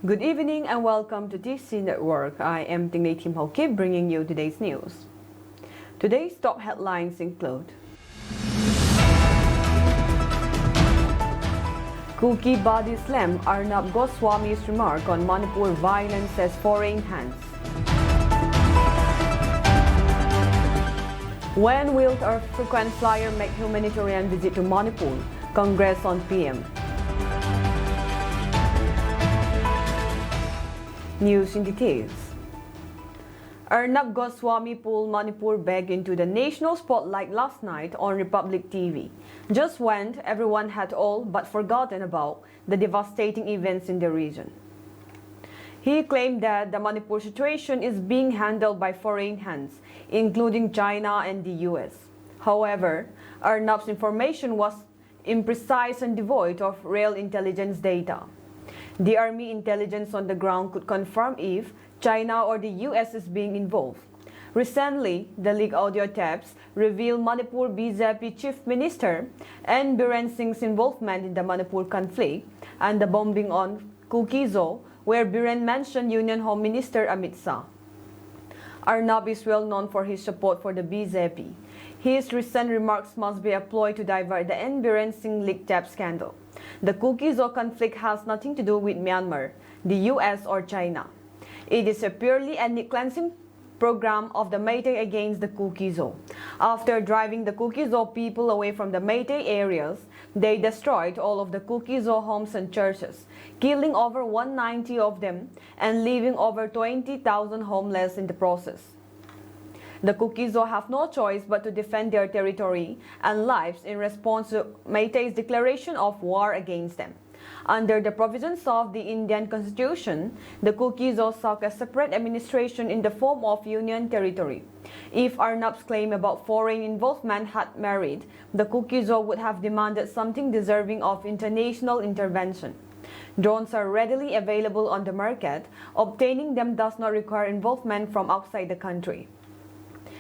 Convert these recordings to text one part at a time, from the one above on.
Good evening and welcome to TC Network. I am Tinglay Tim Hoki bringing you today's news. Today's top headlines include Cookie body slam Arnab Goswami's remark on Manipur violence as foreign hands. When will our frequent flyer make humanitarian visit to Manipur? Congress on PM. News in details. Arnab Goswami pulled Manipur back into the national spotlight last night on Republic TV, just when everyone had all but forgotten about the devastating events in the region. He claimed that the Manipur situation is being handled by foreign hands, including China and the US. However, Arnab's information was imprecise and devoid of real intelligence data. The Army intelligence on the ground could confirm if China or the US is being involved. Recently, the leaked audio tapes reveal Manipur BJP Chief Minister N. Biren Singh's involvement in the Manipur conflict and the bombing on Kukizo, where Biren mentioned Union Home Minister Amit Shah. Arnab is well known for his support for the BJP. His recent remarks must be a ploy to divert the N. Biren Singh leaked tape scandal. The Kukizo conflict has nothing to do with Myanmar, the US or China. It is a purely ethnic cleansing program of the Meitei against the Kukizo. After driving the Kukizo people away from the Meitei areas, they destroyed all of the Kukizo homes and churches, killing over 190 of them and leaving over 20,000 homeless in the process. The Kukizo have no choice but to defend their territory and lives in response to Meitei's declaration of war against them. Under the provisions of the Indian Constitution, the Kukizo sought a separate administration in the form of Union Territory. If Arnab's claim about foreign involvement had merit, the Kukizo would have demanded something deserving of international intervention. Drones are readily available on the market. Obtaining them does not require involvement from outside the country.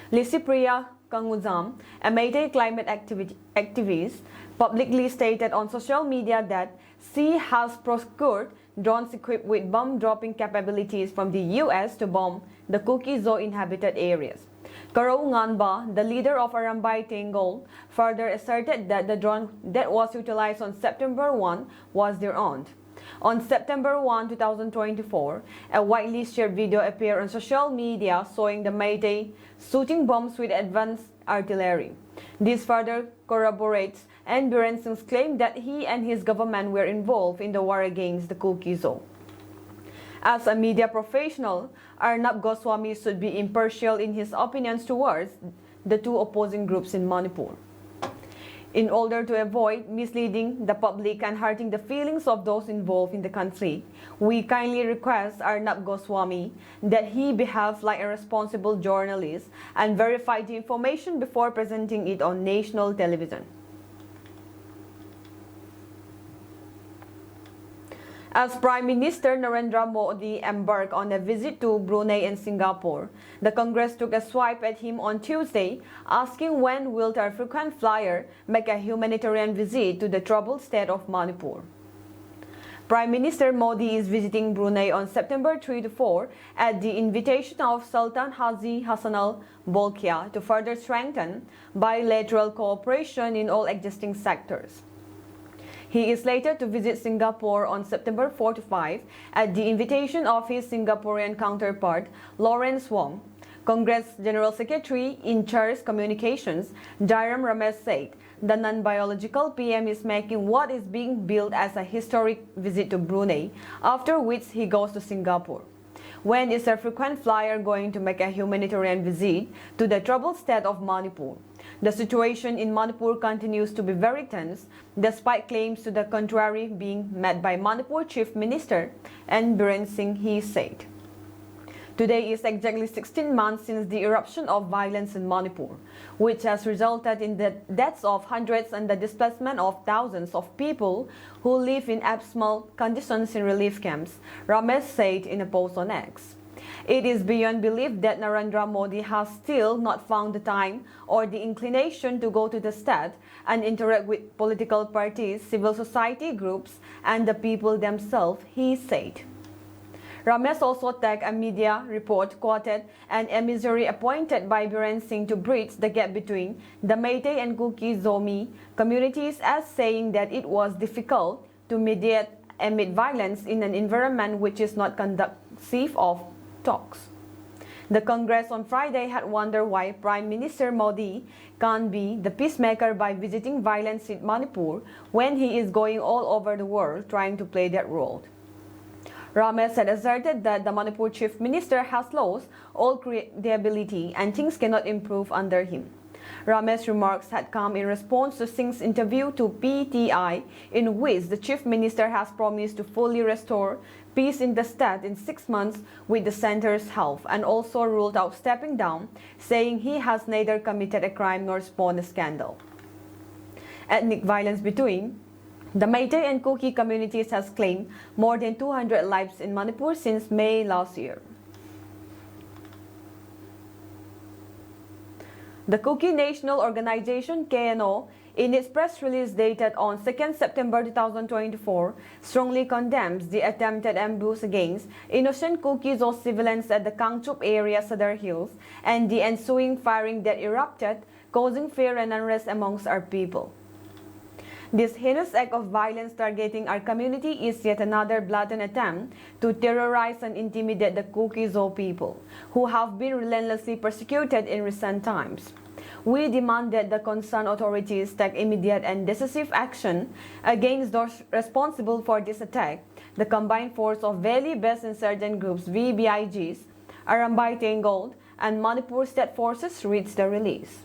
Lisipriya Kanguzam, a Meitei climate activist, publicly stated on social media that she has procured drones equipped with bomb-dropping capabilities from the US to bomb the Kukizo inhabited areas. Karou Nganba, the leader of Arambay Tengol, further asserted that the drone that was utilized on September 1 was their own. On September 1, 2024, a widely shared video appeared on social media showing the Meitei shooting bombs with advanced artillery. This further corroborates N. Biren Singh's claim that he and his government were involved in the war against the Kukizo. As a media professional, Arnab Goswami should be impartial in his opinions towards the two opposing groups in Manipur. In order to avoid misleading the public and hurting the feelings of those involved in the conflict, we kindly request Arnab Goswami that he behave like a responsible journalist and verify the information before presenting it on national television. As Prime Minister Narendra Modi embarked on a visit to Brunei and Singapore, the Congress took a swipe at him on Tuesday, asking when will our frequent flyer make a humanitarian visit to the troubled state of Manipur. Prime Minister Modi is visiting Brunei on September 3 to 4 at the invitation of Sultan Haji Hassan Al Bolkiah to further strengthen bilateral cooperation in all existing sectors. He is later to visit Singapore on September 4 to 5 at the invitation of his Singaporean counterpart, Lawrence Wong. Congress General Secretary in charge Communications, Jairam Ramesh said the non-biological PM is making what is being billed as a historic visit to Brunei, after which he goes to Singapore. When is a frequent flyer going to make a humanitarian visit to the troubled state of Manipur? The situation in Manipur continues to be very tense, despite claims to the contrary being made by Manipur Chief Minister N. Biren Singh, he said. Today is exactly 16 months since the eruption of violence in Manipur, which has resulted in the deaths of hundreds and the displacement of thousands of people who live in abysmal conditions in relief camps, Ramesh said in a post on X. It is beyond belief that Narendra Modi has still not found the time or the inclination to go to the state and interact with political parties, civil society groups, and the people themselves, he said. Ramesh also tagged a media report quoted an emissary appointed by Biren Singh to bridge the gap between the Meitei and Kuki Zomi communities as saying that it was difficult to mediate amid violence in an environment which is not conducive of talks. The Congress on Friday had wondered why Prime Minister Modi can't be the peacemaker by visiting violence in Manipur when he is going all over the world trying to play that role. Ramesh had asserted that the Manipur Chief Minister has lost all credibility and things cannot improve under him. Ramesh's remarks had come in response to Singh's interview to PTI, in which the Chief Minister has promised to fully restore peace in the state in 6 months with the centre's help, and also ruled out stepping down, saying he has neither committed a crime nor spawned a scandal. Ethnic violence between the Meitei and Kuki communities has claimed more than 200 lives in Manipur since May last year. The Kuki National Organization KNO, in its press release dated on 2nd September 2024, strongly condemns the attempted ambush against innocent Kukis or civilians at the Kangchup area Sadar Hills and the ensuing firing that erupted, causing fear and unrest amongst our people. This heinous act of violence targeting our community is yet another blatant attempt to terrorize and intimidate the Kuki-Zo people, who have been relentlessly persecuted in recent times. We demand that the concerned authorities take immediate and decisive action against those responsible for this attack. The combined force of Valley-based insurgent groups VBIGs, Arambai Tengold, and Manipur State Forces reached the release.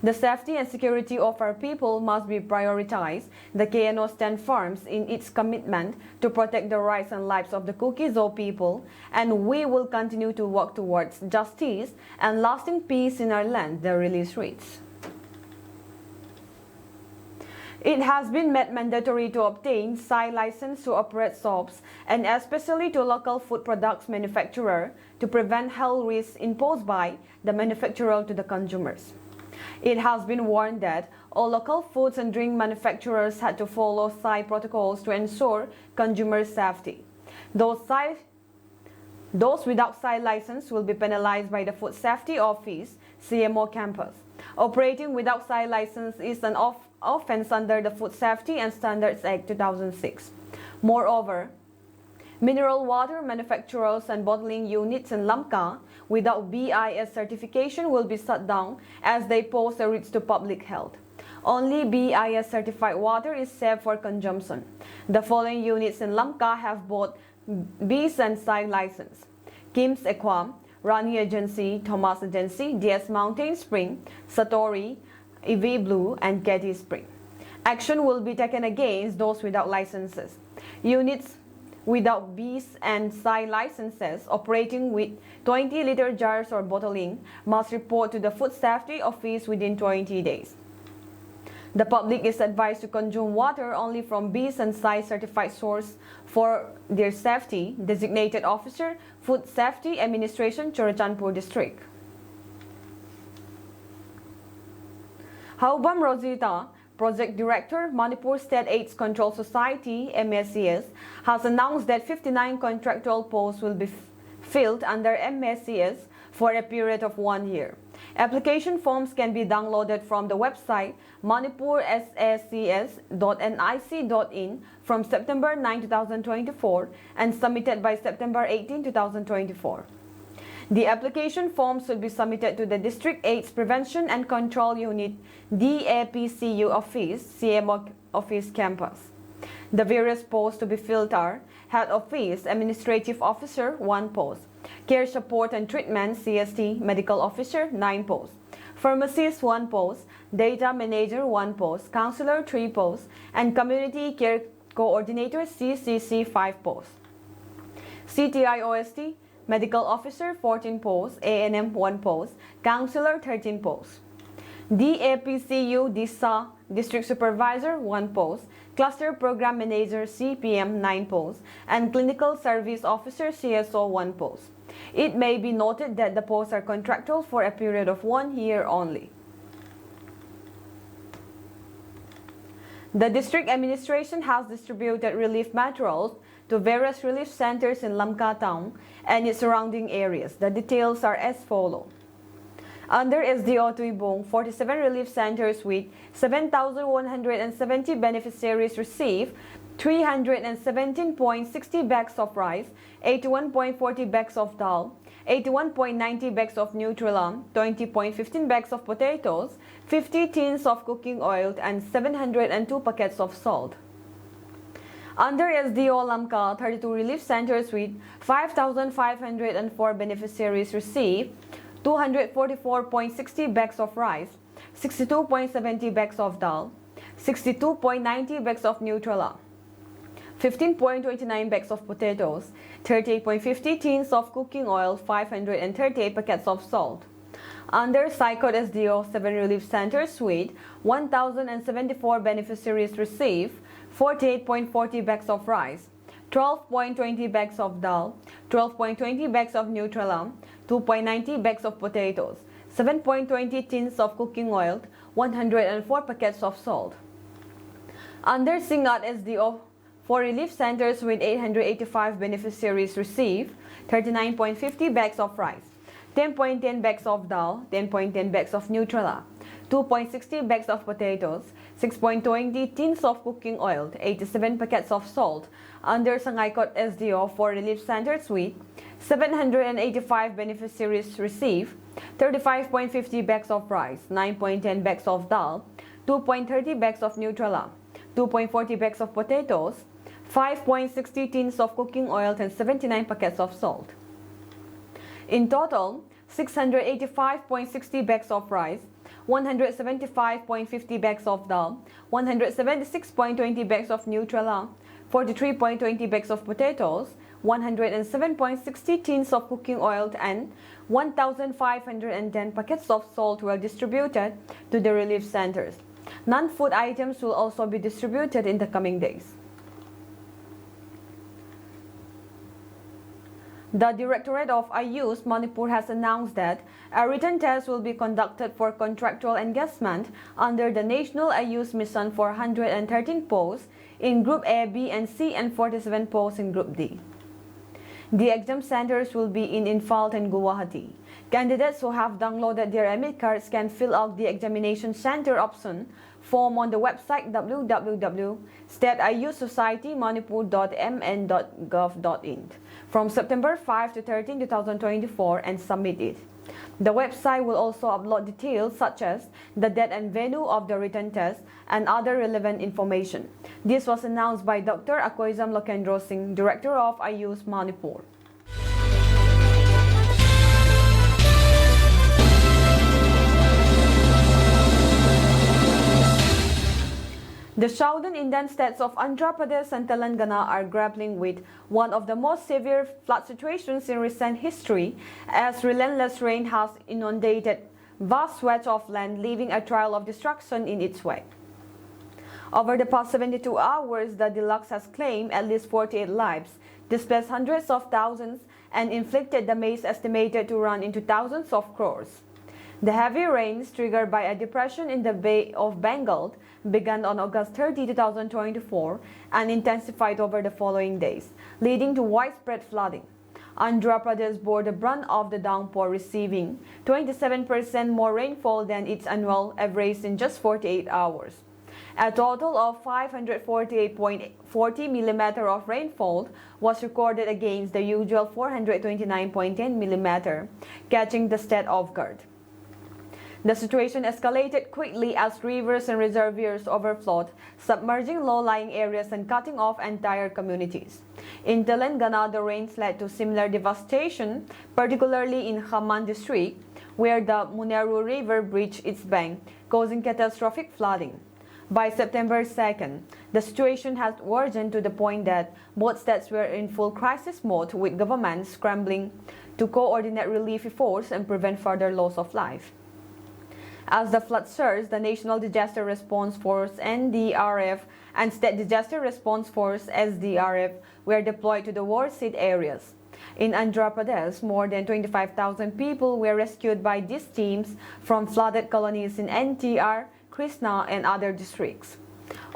The safety and security of our people must be prioritized. The KNO stands firm in its commitment to protect the rights and lives of the Kuki-Zo people, and we will continue to work towards justice and lasting peace in our land, the release reads. It has been made mandatory to obtain SAI license to operate shops and especially to local food products manufacturer to prevent health risks imposed by the manufacturer to the consumers. It has been warned that all local foods and drink manufacturers had to follow SAI protocols to ensure consumer safety. Those without SAI license will be penalized by the Food Safety Office CMO campus. Operating without SAI license is an offense under the Food Safety and Standards Act 2006. Moreover, mineral water manufacturers and bottling units in Lamka without BIS certification will be shut down as they pose a risk to public health. Only BIS certified water is safe for consumption. The following units in Lamka have both BIS and SAI license: Kim's Aquam, Rani Agency, Thomas Agency, DS Mountain Spring, Satori, EV Blue, and Katy Spring. Action will be taken against those without licenses. Units without BIS and SAI licenses operating with 20-liter jars or bottling must report to the Food Safety Office within 20 days. The public is advised to consume water only from BIS and SAI certified source for their safety. Designated Officer, Food Safety Administration, Churachandpur District. Haubam Rosita, Project Director, Manipur State AIDS Control Society, MSCS, has announced that 59 contractual posts will be filled under MSCS for a period of 1 year. Application forms can be downloaded from the website manipursacs.nic.in from September 9, 2024 and submitted by September 18, 2024. The application forms will be submitted to the District AIDS Prevention and Control Unit DAPCU Office, CMO Office Campus. The various posts to be filled are Head Office, Administrative Officer, 1 post. Care Support and Treatment, CST, Medical Officer, 9 posts. Pharmacist, 1 post. Data Manager, 1 post. Counselor, 3 posts. And Community Care Coordinator, CCC, 5 posts. CTIOST, Medical Officer, 14 posts. ANM, 1 post. Counselor, 13 posts. DAPCU, DISA, District Supervisor, 1 post. Cluster Program Manager, CPM, 9 posts. And Clinical Service Officer, CSO, 1 post. It may be noted that the posts are contractual for a period of 1 year only. The district administration has distributed relief materials to various relief centers in Lamka town and its surrounding areas. The details are as follows. Under SDO Tuibong, 47 relief centers with 7,170 beneficiaries received 317.60 bags of rice, 81.40 bags of dal, 81.90 bags of Nutrilon, 20.15 bags of potatoes, 50 tins of cooking oil, and 702 packets of salt. Under SDO Lamka, 32 relief centers with 5,504 beneficiaries received 244.60 bags of rice, 62.70 bags of dal, 62.90 bags of Nutrilon, 15.29 bags of potatoes, 38.50 tins of cooking oil, 538 packets of salt. Under SICOT SDO, 7 relief centers with 1,074 beneficiaries received 48.40 bags of rice, 12.20 bags of dal, 12.20 bags of Nutrilon, 2.90 bags of potatoes, 7.20 tins of cooking oil, 104 packets of salt. Under SINGAT SDO, 4 relief centers with 885 beneficiaries received 39.50 bags of rice, 10.10 bags of dal, 10.10 bags of Nutrilon, 2.60 bags of potatoes, 6.20 tins of cooking oil, 87 packets of salt. Under Sangaykot SDO, 4 relief centers with 785 beneficiaries received 35.50 bags of rice, 9.10 bags of dal, 2.30 bags of Nutrilon, 2.40 bags of potatoes, 5.60 tins of cooking oil, and 79 packets of salt. In total, 685.60 bags of rice, 175.50 bags of dal, 176.20 bags of Nutrilon, 43.20 bags of potatoes, 107.60 tins of cooking oil, and 1,510 packets of salt were distributed to the relief centers. Non-food items will also be distributed in the coming days. The Directorate of Ayush Manipur has announced that a written test will be conducted for contractual engagement under the National Ayush Mission for 113 posts in Group A, B, and C, and 47 posts in Group D. The exam centers will be in Imphal and Guwahati. Candidates who have downloaded their admit cards can fill out the examination center option form on the website www.stateayushsocietymanipur.mn.gov.in from September 5 to 13, 2024 and submit it. The website will also upload details such as the date and venue of the written test and other relevant information. This was announced by Dr. Akoizam Lokendro Singh, Director of Ayush Manipur. The southern Indian states of Andhra Pradesh and Telangana are grappling with one of the most severe flood situations in recent history, as relentless rain has inundated vast swathes of land, leaving a trail of destruction in its wake. Over the past 72 hours, the deluge has claimed at least 48 lives, displaced hundreds of thousands, and inflicted damage estimated to run into thousands of crores. The heavy rains, triggered by a depression in the Bay of Bengal, began on August 30, 2024 and intensified over the following days, leading to widespread flooding. Andhra Pradesh bore the brunt of the downpour, receiving 27% more rainfall than its annual average in just 48 hours. A total of 548.40 mm of rainfall was recorded against the usual 429.10 mm, catching the state off guard. The situation escalated quickly as rivers and reservoirs overflowed, submerging low-lying areas and cutting off entire communities. In Telangana, the rains led to similar devastation, particularly in Khammam district, where the Muneru River breached its bank, causing catastrophic flooding. By September 2nd, the situation had worsened to the point that both states were in full crisis mode, with governments scrambling to coordinate relief efforts and prevent further loss of life. As the flood surged, the National Disaster Response Force (NDRF) and State Disaster Response Force (SDRF) were deployed to the war-hit areas. In Andhra Pradesh, more than 25,000 people were rescued by these teams from flooded colonies in NTR, Krishna, and other districts.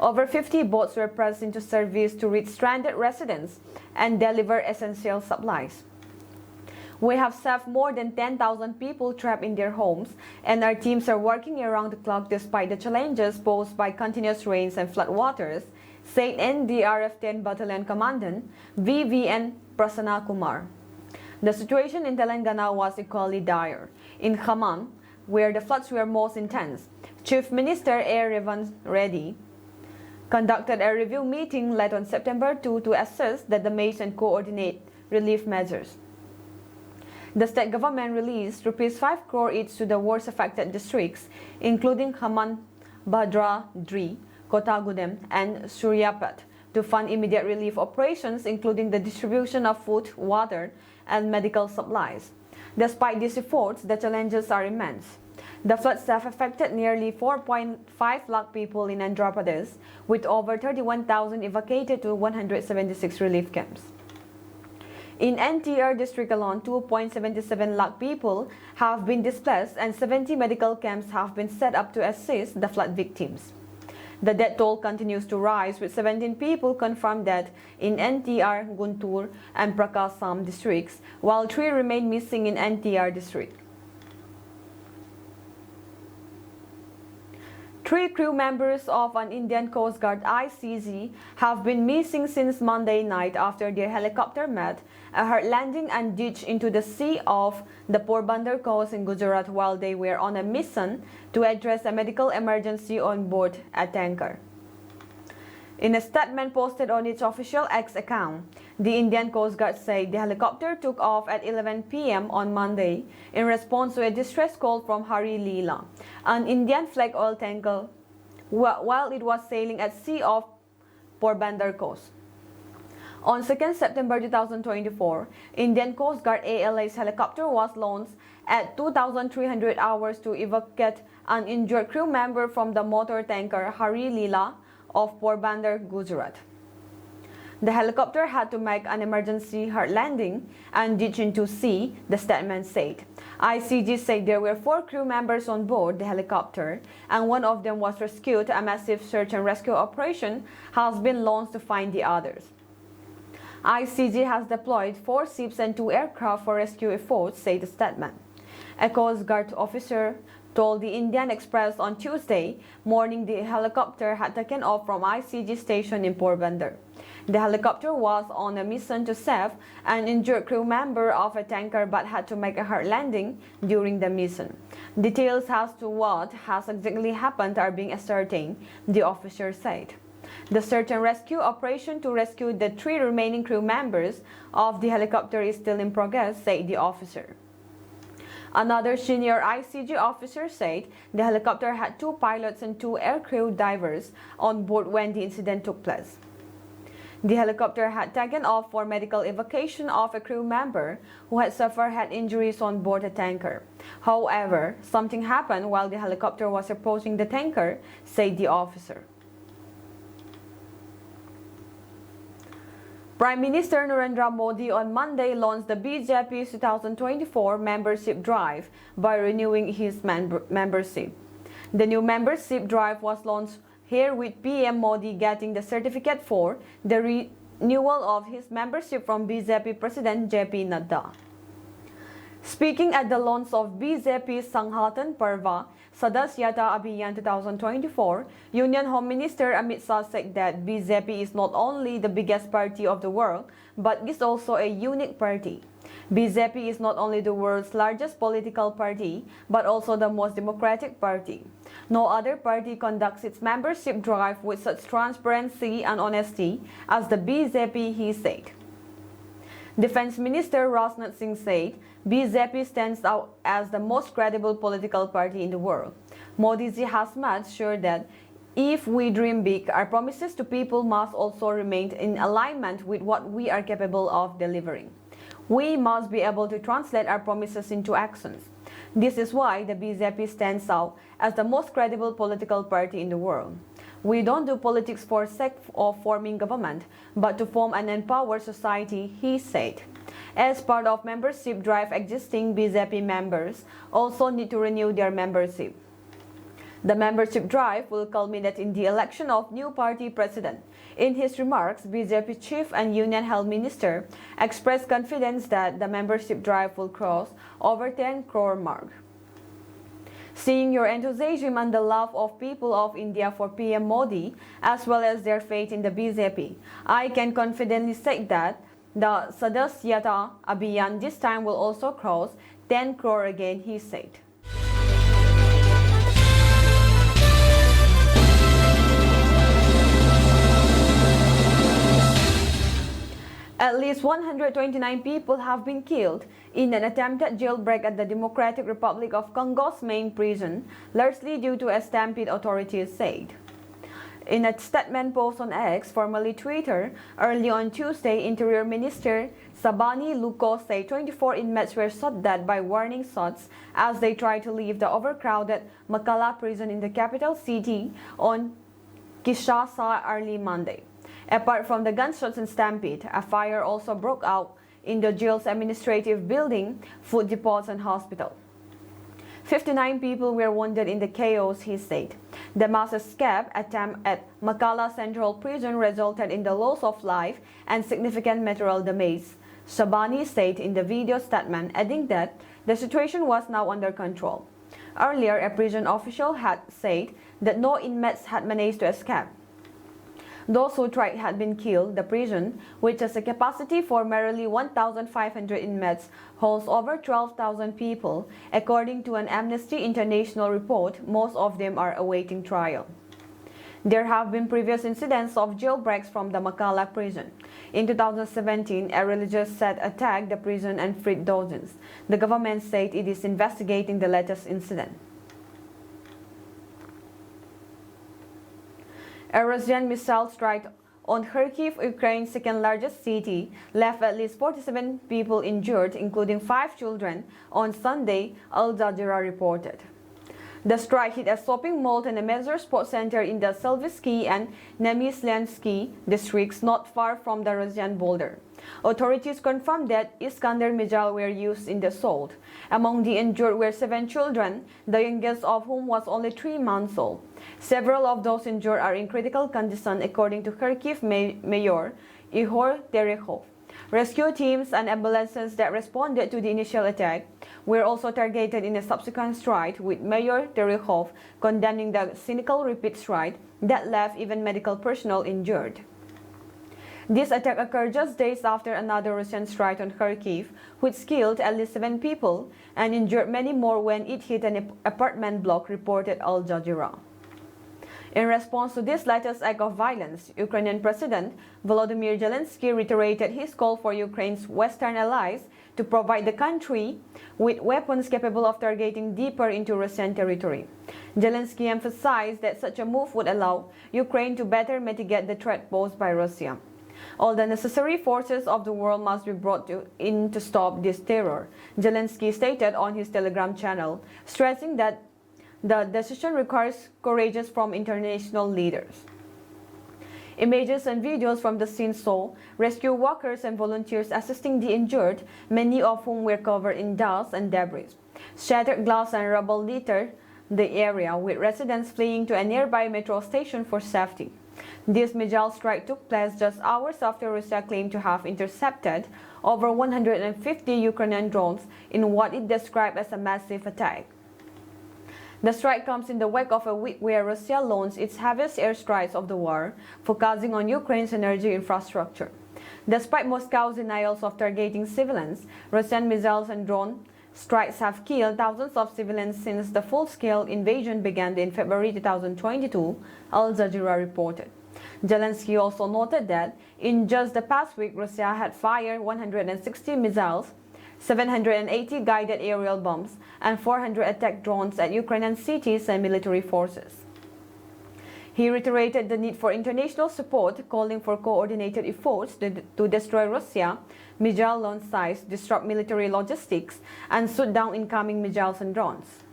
Over 50 boats were pressed into service to reach stranded residents and deliver essential supplies. We have saved more than 10,000 people trapped in their homes, and our teams are working around the clock despite the challenges posed by continuous rains and floodwaters, said NDRF 10 Battalion Commandant VVN Prasanna Kumar. The situation in Telangana was equally dire. In Khammam, where the floods were most intense, Chief Minister A. Revan Reddy conducted a review meeting led on September 2 to assess the damage and coordinate relief measures. The state government released Rs 5 crore each to the worst affected districts, including Khammam, Bhadradri, Kottagudem, and Suryapat, to fund immediate relief operations, including the distribution of food, water, and medical supplies. Despite these efforts, the challenges are immense. The floods have affected nearly 4.5 lakh people in Andhra Pradesh, with over 31,000 evacuated to 176 relief camps. In NTR district alone, 2.77 lakh people have been displaced and 70 medical camps have been set up to assist the flood victims. The death toll continues to rise, with 17 people confirmed dead in NTR, Guntur, and Prakasam districts, while 3 remain missing in NTR district. 3 crew members of an Indian Coast Guard ICG have been missing since Monday night after their helicopter met a hard landing and ditched into the sea off the Porbandar coast in Gujarat while they were on a mission to address a medical emergency on board a tanker. In a statement posted on its official X account, the Indian Coast Guard said the helicopter took off at 11 p.m. on Monday in response to a distress call from Hari Leela, an Indian flag oil tanker, while it was sailing at sea off Porbandar coast. On 2 September 2024, Indian Coast Guard ALA's helicopter was launched at 2,300 hours to evacuate an injured crew member from the motor tanker Hari Leela of Porbandar, Gujarat. The helicopter had to make an emergency hard landing and ditch into sea, the statement said. ICG said there were 4 crew members on board the helicopter and one of them was rescued. A massive search and rescue operation has been launched to find the others. ICG has deployed 4 ships and 2 aircraft for rescue efforts, said the statement. A Coast Guard officer told the Indian Express on Tuesday morning the helicopter had taken off from ICG station in Porbandar. The helicopter was on a mission to save an injured crew member of a tanker but had to make a hard landing during the mission. Details as to what has exactly happened are being ascertained, the officer said. The search and rescue operation to rescue the 3 remaining crew members of the helicopter is still in progress, said the officer. Another senior ICG officer said the helicopter had 2 pilots and 2 aircrew divers on board when the incident took place. The helicopter had taken off for medical evacuation of a crew member who had suffered head injuries on board a tanker. However, something happened while the helicopter was approaching the tanker, said the officer. Prime Minister Narendra Modi on Monday launched the BJP's 2024 membership drive by renewing his membership. The new membership drive was launched here with PM Modi getting the certificate for the renewal of his membership from BJP President JP Nadda. Speaking at the launch of BJP's Sanghatan Parva Sadasyata Abhiyan 2024, Union Home Minister Amit Shah said that BJP is not only the biggest party of the world, but is also a unique party. BJP is not only the world's largest political party, but also the most democratic party. No other party conducts its membership drive with such transparency and honesty as the BJP, he said. Defense Minister Rajnath Singh said, BJP stands out as the most credible political party in the world. Modi ji has made sure that if we dream big, our promises to people must also remain in alignment with what we are capable of delivering. We must be able to translate our promises into actions. This is why the BJP stands out as the most credible political party in the world. We don't do politics for sake of forming government, but to form an empowered society, he said. As part of membership drive, existing BJP members also need to renew their membership. The membership drive will culminate in the election of new party president. In his remarks, BJP chief and Union Health Minister expressed confidence that the membership drive will cross over 10 crore mark. Seeing your enthusiasm and the love of people of India for PM Modi, as well as their faith in the BJP, I can confidently say that the Sadasyata Abhiyan this time will also cross 10 crore again, he said. At least 129 people have been killed in an attempted jailbreak at the Democratic Republic of Congo's main prison, largely due to a stampede, authorities said. In a statement post on X, formerly Twitter, early on Tuesday, Interior Minister Sabani Luko said 24 inmates were shot dead by warning shots as they tried to leave the overcrowded Makala prison in the capital city on Kinshasa early Monday. Apart from the gunshots and stampede, a fire also broke out in the jail's administrative building, food depots and hospital. 59 people were wounded in the chaos, he said. The mass escape attempt at Makala Central Prison resulted in the loss of life and significant material damage, Shabani said in the video statement, adding that the situation was now under control. Earlier, a prison official had said that no inmates had managed to escape. Those who tried had been killed. The prison, which has a capacity for merely 1,500 inmates, holds over 12,000 people. According to an Amnesty International report, most of them are awaiting trial. There have been previous incidents of jailbreaks from the Makala prison. In 2017, a religious sect attacked the prison and freed dozens. The government said it is investigating the latest incident. A Russian missile strike on Kharkiv, Ukraine's second-largest city, left at least 47 people injured, including 5 children, on Sunday, Al Jazeera reported. The strike hit a shopping mall and a major sports center in the Selvitsky and Nemyslyansky districts not far from the Russian border. Authorities confirmed that Iskander missiles were used in the assault. Among the injured were 7 children, the youngest of whom was only 3 months old. Several of those injured are in critical condition, according to Kharkiv Mayor Ihor Terekhov. Rescue teams and ambulances that responded to the initial attack were also targeted in a subsequent strike, with Mayor Terekhov condemning the cynical repeat strike that left even medical personnel injured. This attack occurred just days after another Russian strike on Kharkiv, which killed at least 7 people and injured many more when it hit an apartment block, reported Al Jazeera. In response to this latest act of violence, Ukrainian President Volodymyr Zelensky reiterated his call for Ukraine's Western allies to provide the country with weapons capable of targeting deeper into Russian territory. Zelensky emphasized that such a move would allow Ukraine to better mitigate the threat posed by Russia. All the necessary forces of the world must be brought in to stop this terror, Zelensky stated on his Telegram channel, stressing that the decision requires courage from international leaders. Images and videos from the scene show rescue workers and volunteers assisting the injured, many of whom were covered in dust and debris. Shattered glass and rubble littered the area, with residents fleeing to a nearby metro station for safety. This missile strike took place just hours after Russia claimed to have intercepted over 150 Ukrainian drones in what it described as a massive attack. The strike comes in the wake of a week where Russia launched its heaviest airstrikes of the war, focusing on Ukraine's energy infrastructure. Despite Moscow's denials of targeting civilians, Russian missiles and drone strikes have killed thousands of civilians since the full-scale invasion began in February 2022, Al Jazeera reported. Zelensky also noted that in just the past week, Russia had fired 160 missiles, 780 guided aerial bombs, and 400 attack drones at Ukrainian cities and military forces. He reiterated the need for international support, calling for coordinated efforts to destroy Russia missile launch sites, disrupt military logistics, and shoot down incoming missiles and drones.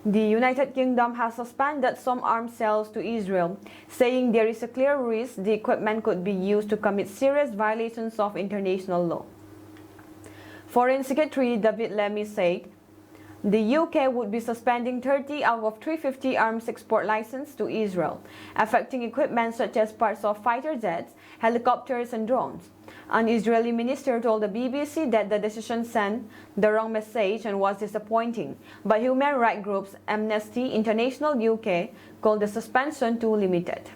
The United Kingdom has suspended some arms sales to Israel, saying there is a clear risk the equipment could be used to commit serious violations of international law. Foreign Secretary David Lammy said The UK would be suspending 30 out of 350 arms export licenses to Israel, affecting equipment such as parts of fighter jets, helicopters, and drones. An Israeli minister told the BBC that the decision sent the wrong message and was disappointing, but human rights groups Amnesty International UK called the suspension too limited.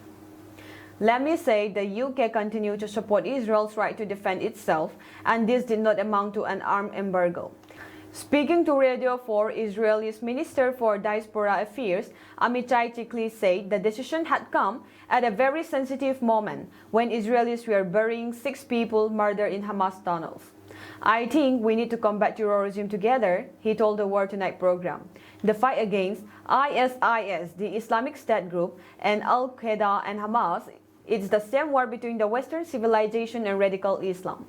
Let me say the UK continued to support Israel's right to defend itself, and this did not amount to an arms embargo. Speaking to Radio 4, Israel's Minister for Diaspora Affairs, Amichai Chikli, said the decision had come at a very sensitive moment when Israelis were burying 6 people murdered in Hamas tunnels. I think we need to combat terrorism together, he told the War Tonight program. The fight against ISIS, the Islamic State group, and Al-Qaeda and Hamas, it's the same war between the Western civilization and radical Islam.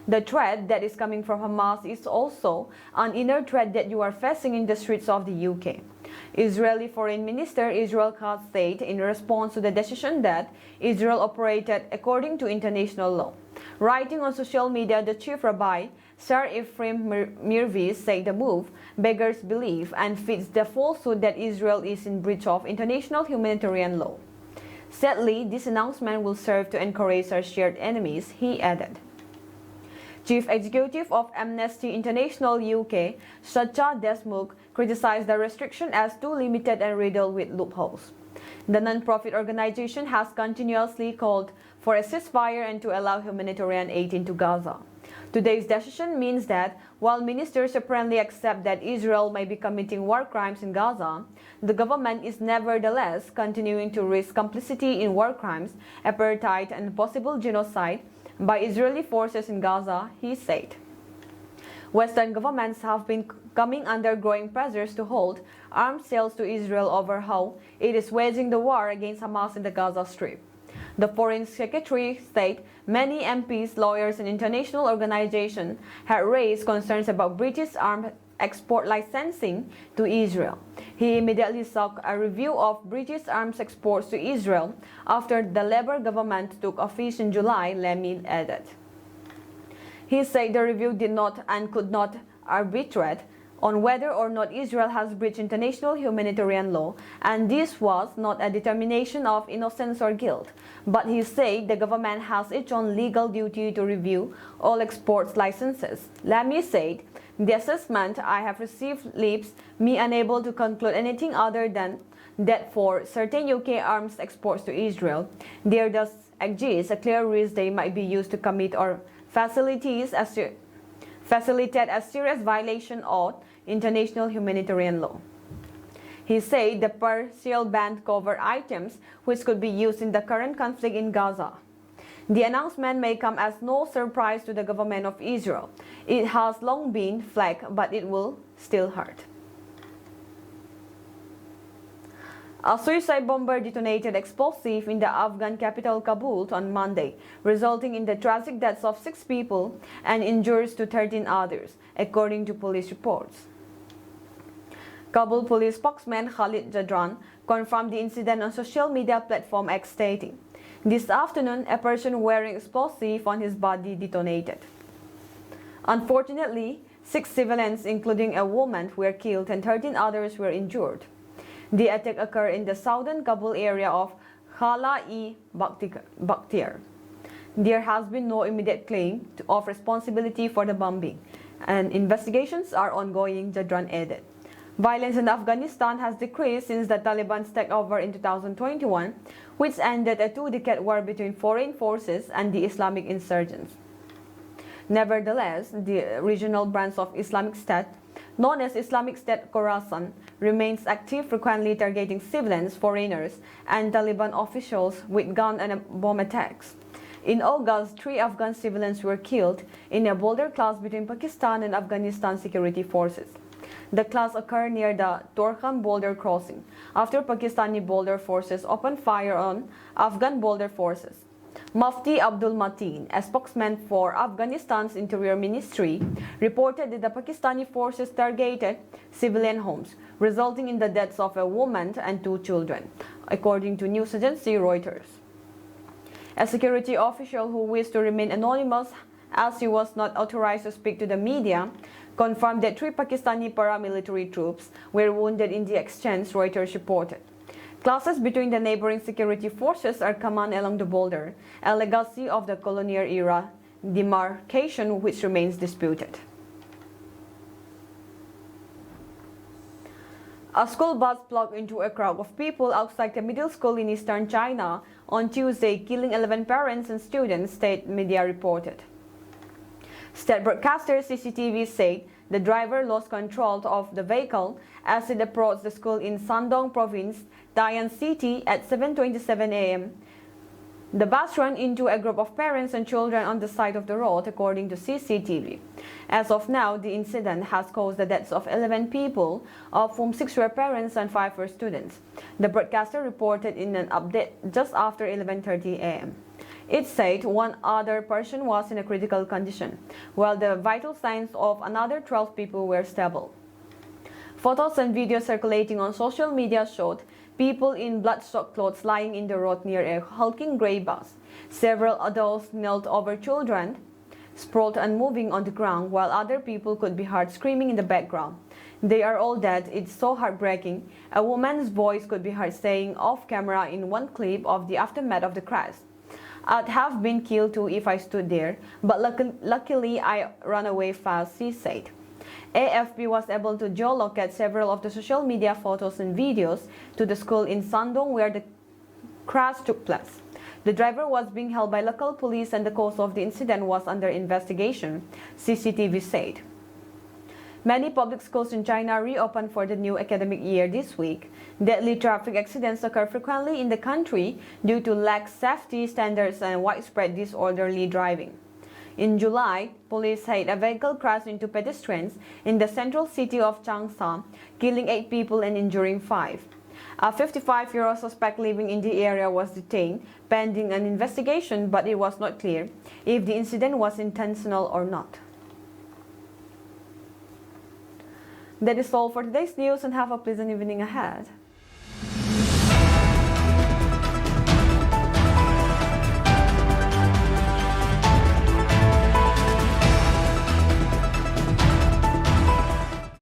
The threat that is coming from Hamas is also an inner threat that you are facing in the streets of the UK. Israeli Foreign Minister Israel Katz said in response to the decision that Israel operated according to international law. Writing on social media, the chief rabbi, Sir Ephraim Mirvi, said the move beggars belief and fits the falsehood that Israel is in breach of international humanitarian law. Sadly, this announcement will serve to encourage our shared enemies, he added. Chief Executive of Amnesty International UK, Sacha Desmukh, criticized the restriction as too limited and riddled with loopholes. The non-profit organization has continuously called for a ceasefire and to allow humanitarian aid into Gaza. Today's decision means that while ministers apparently accept that Israel may be committing war crimes in Gaza, the government is nevertheless continuing to risk complicity in war crimes, apartheid, and possible genocide by Israeli forces in Gaza, he said. Western governments have been coming under growing pressures to hold arms sales to Israel over how it is waging the war against Hamas in the Gaza Strip. The Foreign Secretary said many MPs, lawyers, and international organizations had raised concerns about British arms export licensing to Israel. He immediately sought a review of British arms exports to Israel after the Labour government took office in July, Lemmy added. He said the review did not and could not arbitrate on whether or not Israel has breached international humanitarian law, and this was not a determination of innocence or guilt. But he said the government has its own legal duty to review all exports licenses. Lemmy said, the assessment I have received leaves me unable to conclude anything other than that for certain UK arms exports to Israel, there does exist a clear risk they might be used to commit or facilitate a serious violation of international humanitarian law. He said the partial ban covered items which could be used in the current conflict in Gaza. The announcement may come as no surprise to the government of Israel. It has long been flagged, but it will still hurt. A suicide bomber detonated explosive in the Afghan capital Kabul on Monday, resulting in the tragic deaths of 6 people and injuries to 13 others, according to police reports. Kabul police spokesman Khalid Jadran confirmed the incident on social media platform X, stating, "This afternoon, a person wearing explosive on his body detonated." Unfortunately, 6 civilians, including a woman, were killed and 13 others were injured. The attack occurred in the southern Kabul area of Khala-e-Bakhtiar. There has been no immediate claim of responsibility for the bombing, and investigations are ongoing, Jadran added. Violence in Afghanistan has decreased since the Taliban's takeover in 2021, which ended a 2-decade war between foreign forces and the Islamic insurgents. Nevertheless, the regional branch of Islamic State, known as Islamic State Khorasan, remains active, frequently targeting civilians, foreigners, and Taliban officials with gun and bomb attacks. In August, 3 Afghan civilians were killed in a boulder clash between Pakistan and Afghanistan security forces. The clash occurred near the Torkham boulder crossing, after Pakistani boulder forces opened fire on Afghan boulder forces. Mufti Abdul Mateen, a spokesman for Afghanistan's Interior Ministry, reported that the Pakistani forces targeted civilian homes, resulting in the deaths of a woman and 2 children, according to news agency Reuters. A security official who wished to remain anonymous as he was not authorized to speak to the media confirmed that 3 Pakistani paramilitary troops were wounded in the exchange, Reuters reported. Clashes between the neighboring security forces are common along the border, a legacy of the colonial era demarcation which remains disputed. A school bus plugged into a crowd of people outside a middle school in eastern China on Tuesday, killing 11 parents and students, state media reported. State broadcaster CCTV said the driver lost control of the vehicle as it approached the school in Shandong Province, Taiyuan City at 7:27 a.m. The bus ran into a group of parents and children on the side of the road, according to CCTV. As of now, the incident has caused the deaths of 11 people, of whom 6 were parents and 5 were students. The broadcaster reported in an update just after 11:30 a.m. It said one other person was in a critical condition, while the vital signs of another 12 people were stable. Photos and videos circulating on social media showed people in bloodsoaked clothes lying in the road near a hulking grey bus. Several adults knelt over children, sprawled unmoving on the ground, while other people could be heard screaming in the background. "They are all dead, it's so heartbreaking," a woman's voice could be heard saying off camera in one clip of the aftermath of the crash. "I'd have been killed too if I stood there, but luckily I ran away fast," she said. AFP was able to geolocate several of the social media photos and videos to the school in Shandong where the crash took place. The driver was being held by local police and the cause of the incident was under investigation, CCTV said. Many public schools in China reopened for the new academic year this week. Deadly traffic accidents occur frequently in the country due to lax safety standards and widespread disorderly driving. In July, police said a vehicle crashed into pedestrians in the central city of Changsha, killing 8 people and injuring 5. A 55-year-old suspect living in the area was detained, pending an investigation, but it was not clear if the incident was intentional or not. That is all for today's news, and have a pleasant evening ahead.